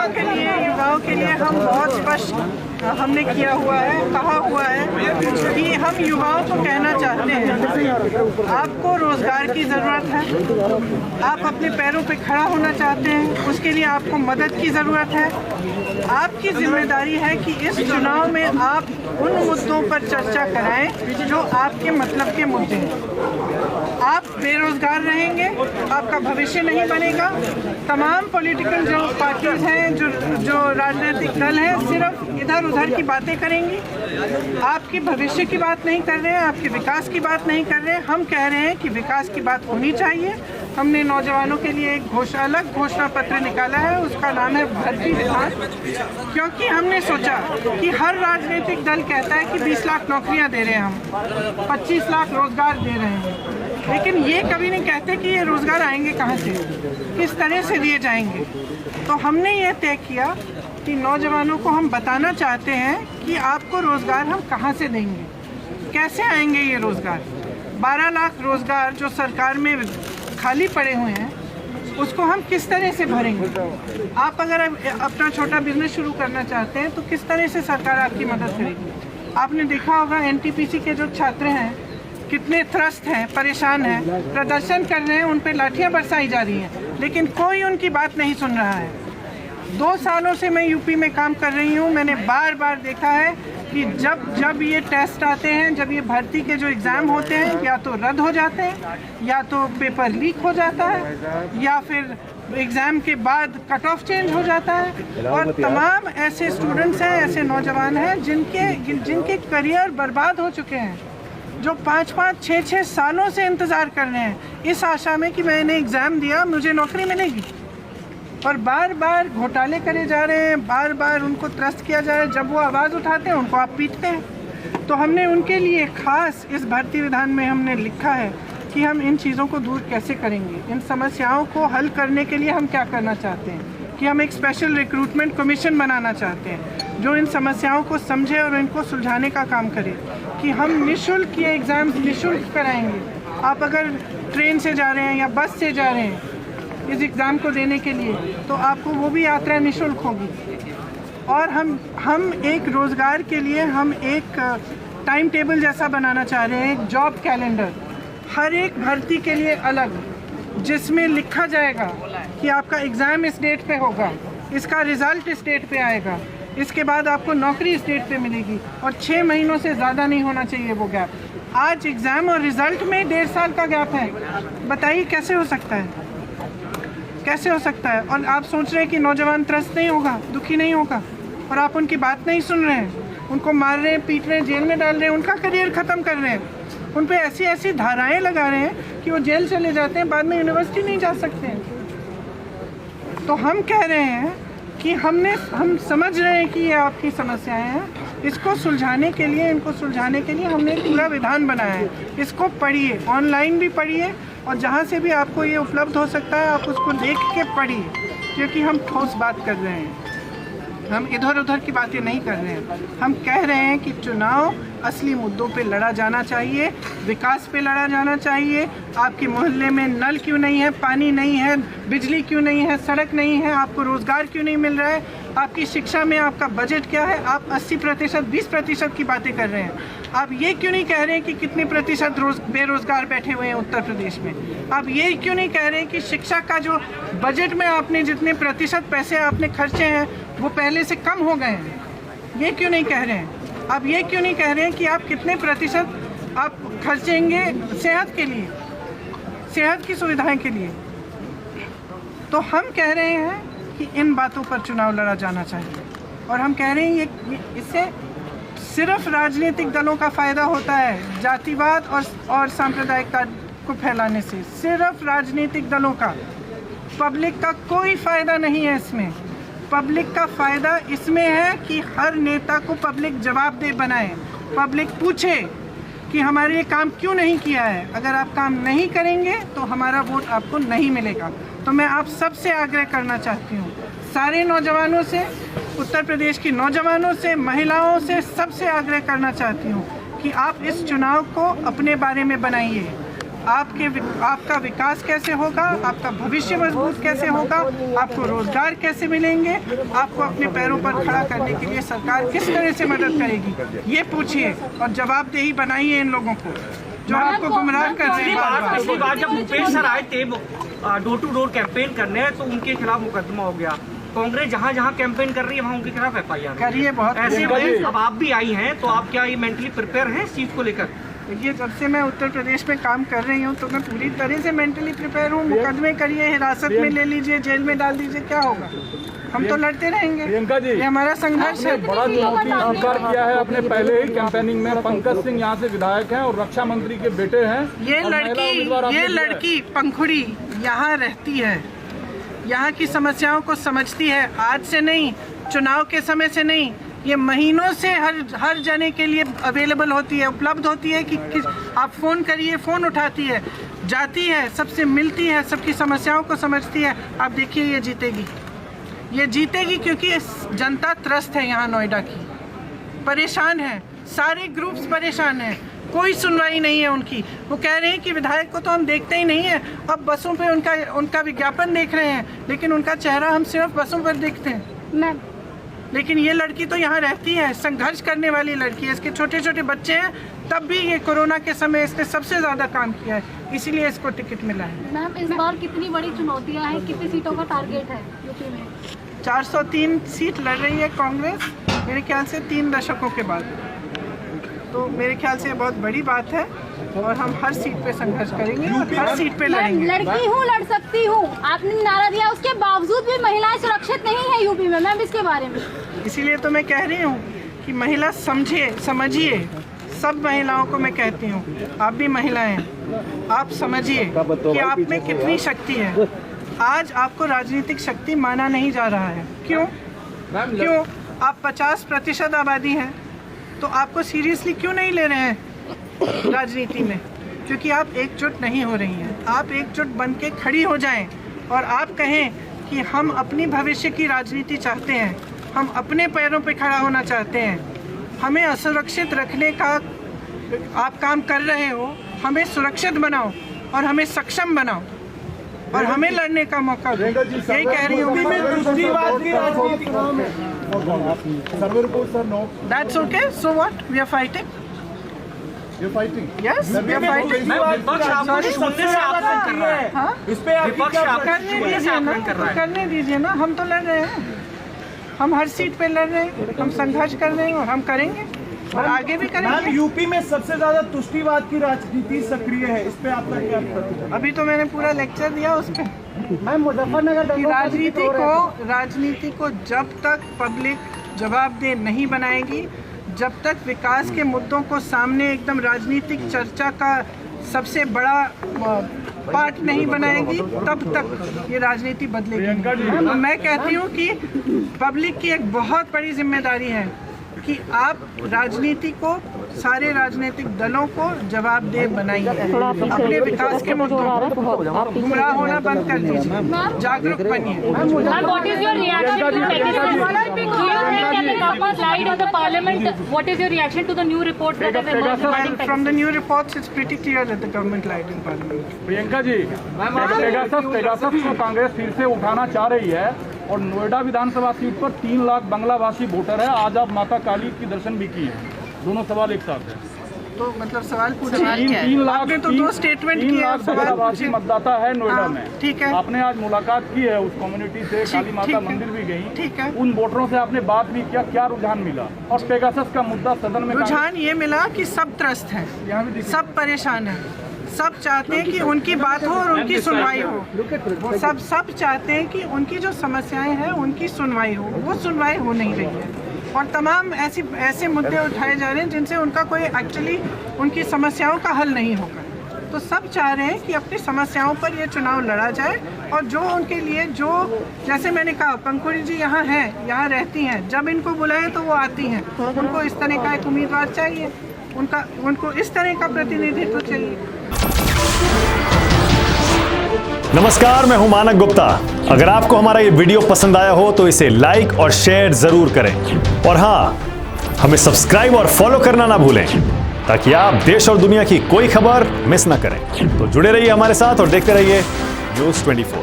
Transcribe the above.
युवाओं के लिए हम बहुत स्पष्ट हमने किया हुआ है, कहा हुआ है कि हम युवाओं को कहना चाहते हैं आपको रोजगार की ज़रूरत है, आप अपने पैरों पे खड़ा होना चाहते हैं, उसके लिए आपको मदद की ज़रूरत है। आपकी जिम्मेदारी है कि इस चुनाव में आप उन मुद्दों पर चर्चा कराएं जो आपके मतलब के मुद्दे हैं। आप बेरोजगार रहेंगे, आपका भविष्य नहीं बनेगा। तमाम पॉलिटिकल जो पार्टीज हैं, जो राजनीतिक दल हैं, सिर्फ इधर उधर की बातें करेंगी, आपकी भविष्य की बात नहीं कर रहे हैं, आपके विकास की बात नहीं कर रहे हैं। हम कह रहे हैं कि विकास की बात होनी चाहिए। हमने नौजवानों के लिए एक अलग घोषणा पत्र निकाला है, उसका नाम है भर्ती विधान, क्योंकि हमने सोचा कि हर राजनीतिक दल कहता है कि 20 लाख नौकरियां दे रहे हैं, हम 25 लाख रोजगार दे रहे हैं, लेकिन ये कभी नहीं कहते कि ये रोजगार आएंगे कहाँ से, किस तरह से दिए जाएंगे। तो हमने ये तय किया कि नौजवानों को हम बताना चाहते हैं कि आपको रोजगार हम कहाँ से देंगे, कैसे आएंगे ये रोजगार। 12 लाख रोजगार जो सरकार में खाली पड़े हुए हैं, उसको हम किस तरह से भरेंगे। आप अगर अपना छोटा बिजनेस शुरू करना चाहते हैं तो किस तरह से सरकार आपकी मदद करेगी। आपने देखा होगा एनटीपीसी के जो छात्र हैं कितने त्रस्त हैं, परेशान हैं, प्रदर्शन कर रहे हैं, उन पे लाठियां बरसाई जा रही हैं, लेकिन कोई उनकी बात नहीं सुन रहा है। 2 सालों से मैं यूपी में काम कर रही हूँ, मैंने बार बार देखा है कि जब ये टेस्ट आते हैं, जब ये भर्ती के जो एग्ज़ाम होते हैं, या तो रद्द हो जाते हैं, या तो पेपर लीक हो जाता है, या फिर एग्ज़ाम के बाद कट ऑफ चेंज हो जाता है। और तमाम ऐसे स्टूडेंट्स हैं, ऐसे नौजवान हैं जिनके करियर बर्बाद हो चुके हैं, जो 5-5, 6-6 सालों से इंतज़ार कर रहे हैं इस आशा में कि मैंने एग्ज़ाम दिया, मुझे नौकरी मिलेगी। और बार बार घोटाले करे जा रहे हैं, बार बार उनको त्रस्त किया जा रहा है। जब वो आवाज़ उठाते हैं उनको आप पीटते हैं। तो हमने उनके लिए खास इस भर्ती विधान में हमने लिखा है कि हम इन चीज़ों को दूर कैसे करेंगे, इन समस्याओं को हल करने के लिए हम क्या करना चाहते हैं कि हम एक स्पेशल रिक्रूटमेंट कमीशन बनाना चाहते हैं जो इन समस्याओं को समझे और इनको सुलझाने का काम करे, कि हम निःशुल्क ये एग्ज़ाम्स निःशुल्क कराएंगे। आप अगर ट्रेन से जा रहे हैं या बस से जा रहे हैं इस एग्ज़ाम को देने के लिए, तो आपको वो भी यात्रा निःशुल्क होगी। और हम एक रोज़गार के लिए हम एक टाइम टेबल जैसा बनाना चाह रहे हैं, एक जॉब कैलेंडर, हर एक भर्ती के लिए अलग, जिसमें लिखा जाएगा कि आपका एग्ज़ाम इस डेट पे होगा, इसका रिज़ल्ट इस डेट पे आएगा, इसके बाद आपको नौकरी इस डेट पे मिलेगी, और 6 महीनों से ज़्यादा नहीं होना चाहिए वो गैप। आज एग्ज़ाम और रिज़ल्ट में 1.5 साल का गैप है, बताइए कैसे हो सकता है, कैसे हो सकता है। और आप सोच रहे हैं कि नौजवान त्रस्त नहीं होगा, दुखी नहीं होगा, और आप उनकी बात नहीं सुन रहे हैं, उनको मार रहे हैं, पीट रहे हैं, जेल में डाल रहे हैं, उनका करियर ख़त्म कर रहे हैं, उन पे ऐसी ऐसी धाराएं लगा रहे हैं कि वो जेल चले जाते हैं, बाद में यूनिवर्सिटी नहीं जा सकते हैं। तो हम कह रहे हैं कि हम समझ रहे हैं कि ये आपकी समस्याएं हैं, इसको सुलझाने के लिए, इनको सुलझाने के लिए हमने एक पूरा विधान बनाया है। इसको पढ़िए, ऑनलाइन भी पढ़िए, और जहाँ से भी आपको ये उपलब्ध हो सकता है आप उसको देख के पढ़िए, क्योंकि हम ठोस बात कर रहे हैं, हम इधर उधर की बातें नहीं कर रहे हैं। हम कह रहे हैं कि चुनाव असली मुद्दों पे लड़ा जाना चाहिए, विकास पे लड़ा जाना चाहिए। आपके मोहल्ले में नल क्यों नहीं है, पानी नहीं है, बिजली क्यों नहीं है, सड़क नहीं है, आपको रोज़गार क्यों नहीं मिल रहा है, आपकी शिक्षा में आपका बजट क्या है, आप 80%, 20% की बातें कर रहे हैं। आप ये क्यों नहीं कह रहे हैं कि कितने प्रतिशत बेरोज़गार बैठे हुए हैं उत्तर प्रदेश में। आप ये क्यों नहीं कह रहे हैं कि शिक्षा का जो बजट में आपने जितने प्रतिशत पैसे आपने खर्चे हैं वो पहले से कम हो गए हैं, ये क्यों नहीं कह रहे हैं। आप ये क्यों नहीं कह रहे हैं कि आप कितने प्रतिशत आप खर्चेंगे सेहत के लिए, सेहत की सुविधाएं के लिए। तो हम कह रहे हैं कि इन बातों पर चुनाव लड़ा जाना चाहिए, और हम कह रहे हैं ये इससे सिर्फ राजनीतिक दलों का फ़ायदा होता है, जातिवाद और सांप्रदायिकता को फैलाने से सिर्फ राजनीतिक दलों का, पब्लिक का कोई फ़ायदा नहीं है इसमें। पब्लिक का फ़ायदा इसमें है कि हर नेता को पब्लिक जवाबदेह बनाए, पब्लिक पूछे कि हमारे ये काम क्यों नहीं किया है। अगर आप काम नहीं करेंगे तो हमारा वोट आपको नहीं मिलेगा। तो मैं आप सबसे आग्रह करना चाहती हूँ, सारे नौजवानों से, उत्तर प्रदेश की नौजवानों से, महिलाओं से, सबसे आग्रह करना चाहती हूँ कि आप इस चुनाव को अपने बारे में बनाइए, आपका विकास कैसे होगा, आपका भविष्य मजबूत कैसे होगा, आपको रोजगार कैसे मिलेंगे, आपको अपने पैरों पर खड़ा करने के लिए सरकार किस तरह से मदद करेगी, ये पूछिए और जवाबदेही बनाइए इन लोगों को जो आपको गुमराह कर रहे हैं। पिछली बार जब भूपेश सर आए थे डोर टू डोर कैंपेन करने, तो उनके खिलाफ मुकदमा हो गया। कांग्रेस जहाँ जहाँ कैंपेन कर रही है वहाँ उनके खिलाफ FIR करिए। बहुत ऐसे में अब आप भी आई हैं, तो आप क्या ये मेंटली प्रिपेयर हैं इस चीज को लेकर? देखिए, जब से मैं उत्तर प्रदेश में काम कर रही हूँ तो मैं पूरी तरह से मेंटली प्रिपेयर हूँ। मुकदमे करिए, हिरासत में ले लीजिए, जेल में डाल दीजिए, क्या होगा, हम तो लड़ते रहेंगे। प्रियंका जी, ये हमारा संघर्ष है। बड़ा चुनौती स्वीकार किया है आपने पहले ही कैंपेनिंग में। पंकज सिंह यहाँ से विधायक हैं और रक्षा मंत्री के बेटे हैं। ये लड़की पंखुड़ी यहाँ रहती है, यहाँ की समस्याओं को समझती है। आज से नहीं, चुनाव के समय से नहीं, ये महीनों से हर जने के लिए अवेलेबल होती है, उपलब्ध होती है कि आप फ़ोन करिए, फ़ोन उठाती है, जाती है, सबसे मिलती है, सबकी समस्याओं को समझती है। आप देखिए, ये जीतेगी क्योंकि जनता त्रस्त है यहाँ नोएडा की, परेशान है, सारे ग्रुप्स परेशान हैं, कोई सुनवाई नहीं है उनकी। वो कह रहे हैं कि विधायक को तो हम देखते ही नहीं है, अब बसों पे उनका विज्ञापन देख रहे हैं, लेकिन उनका चेहरा हम सिर्फ बसों पर देखते हैं। लेकिन ये लड़की तो यहाँ रहती है, संघर्ष करने वाली लड़की है। इसके छोटे छोटे बच्चे हैं, तब भी ये कोरोना के समय इसने सबसे ज़्यादा काम किया है, इसीलिए इसको टिकट मिला है। मैम, इस बार कितनी बड़ी चुनौतियाँ हैं, कितनी सीटों का टारगेट है यूपी में? 403 सीट लड़ रही है कांग्रेस, मेरे ख्याल से 3 दशकों के बाद। तो मेरे ख्याल से बहुत बड़ी बात है और हम हर सीट पे संघर्ष करेंगे और हर सीट पे लड़ेंगे। लड़की हूँ, लड़ सकती हूँ, आपने नारा दिया, उसके बावजूद भी महिलाएं सुरक्षित नहीं है यूपी में। मैम, इसके बारे में इसीलिए तो मैं कह रही हूँ कि महिला समझिए। सब महिलाओं को मैं कहती हूँ, आप भी महिलाएं हैं, आप समझिए कि आप में कितनी शक्ति है। आज आपको राजनीतिक शक्ति माना नहीं जा रहा है। क्यों? आप 50% आबादी हैं, तो आपको सीरियसली क्यों नहीं ले रहे हैं राजनीति में? क्योंकि आप एकजुट नहीं हो रही हैं। आप एकजुट बन के खड़ी हो जाएं और आप कहें कि हम अपनी भविष्य की राजनीति चाहते हैं, हम अपने पैरों पे खड़ा होना चाहते हैं, हमें असुरक्षित रखने का आप काम कर रहे हो, हमें सुरक्षित बनाओ और हमें सक्षम बनाओ और हमें लड़ने का मौका दो। यही कह रही हूँ। That's okay. So what? We are fighting. You're fighting? Yes, we are fighting. विपक्ष आपको सुनने से आक्रमण कर रहा है। हाँ? विपक्ष आपको सुनने से आक्रमण कर रहा है। करने दीजिए ना, हम तो लड़ रहे हैं, हम हर सीट पे लड़ रहे हैं, हम संघर्ष कर रहे हैं और हम करेंगे और आगे भी करेंगे। यूपी में सबसे ज्यादा तुष्टिवाद की राजनीति सक्रिय है, इस पे आपका क्या प्रतिक्रिया? अभी तो मैंने पूरा लेक्चर दिया उस पर। मुजफ्फरनगर राजनीति को जब तक पब्लिक जवाबदेह नहीं बनाएगी, जब तक विकास के मुद्दों को सामने एकदम राजनीतिक चर्चा का सबसे बड़ा पार्ट नहीं बनाएगी, तब तक ये राजनीति बदलेगी। मैं कहती हूँ कि पब्लिक की एक बहुत बड़ी जिम्मेदारी है कि आप राजनीति को, सारे राजनीतिक दलों को जवाबदेह बनाइए, अपने विकास के मुद्दों पर गुमराह होना बंद कर दीजिए, जागरूक बनिए। What is your reaction to the parliament? What is your reaction to the new reports that have emerged? From the new reports, it's pretty clear that the government lied in parliament. Priyanka ji, Pegasus को कांग्रेस फिर से उठाना चाह रही है और नोएडा विधानसभा seat पर 3 lakh बंगलाभाषी voter है। आज आप माता काली की दर्शन भी किए, दोनों सवाल एक साथ है। तो मतलब सवाल पूछिए। 3 लाख आपने तो 2 स्टेटमेंट किए, बंगलाभाषी मतदाता है नोएडा में। ठीक है। आपने आज मुलाकात की है उस कम्युनिटी से, काली माता मंदिर भी गई। ठीक है। उन वोटरों से आपने बात भी किया, क्या रुझान मिला? और पेगासस का मुद्दा सदन में रुझान ये मिला कि सब त्रस्त हैं, सब परेशान हैं, सब चाहते हैं कि उनकी बात हो और उनकी सुनवाई हो। सब चाहते हैं कि उनकी जो समस्याएं हैं उनकी सुनवाई हो, वो सुनवाई हो नहीं रही है और तमाम ऐसे मुद्दे उठाए जा रहे हैं जिनसे उनका कोई एक्चुअली उनकी समस्याओं का हल नहीं होगा। तो सब चाह रहे हैं कि अपनी समस्याओं पर ये चुनाव लड़ा जाए और जो उनके लिए, जो जैसे मैंने कहा, पंखुड़ी जी यहाँ हैं, यहाँ रहती हैं, जब इनको बुलाए तो वो आती हैं। उनको इस तरह का एक उम्मीदवार चाहिए, उनको इस तरह का प्रतिनिधित्व चाहिए। नमस्कार, मैं हूं मानक गुप्ता। अगर आपको हमारा ये वीडियो पसंद आया हो तो इसे लाइक और शेयर जरूर करें और हां, हमें सब्सक्राइब और फॉलो करना ना भूलें। ताकि आप देश और दुनिया की कोई खबर मिस ना करें। तो जुड़े रहिए हमारे साथ और देखते रहिए News 24।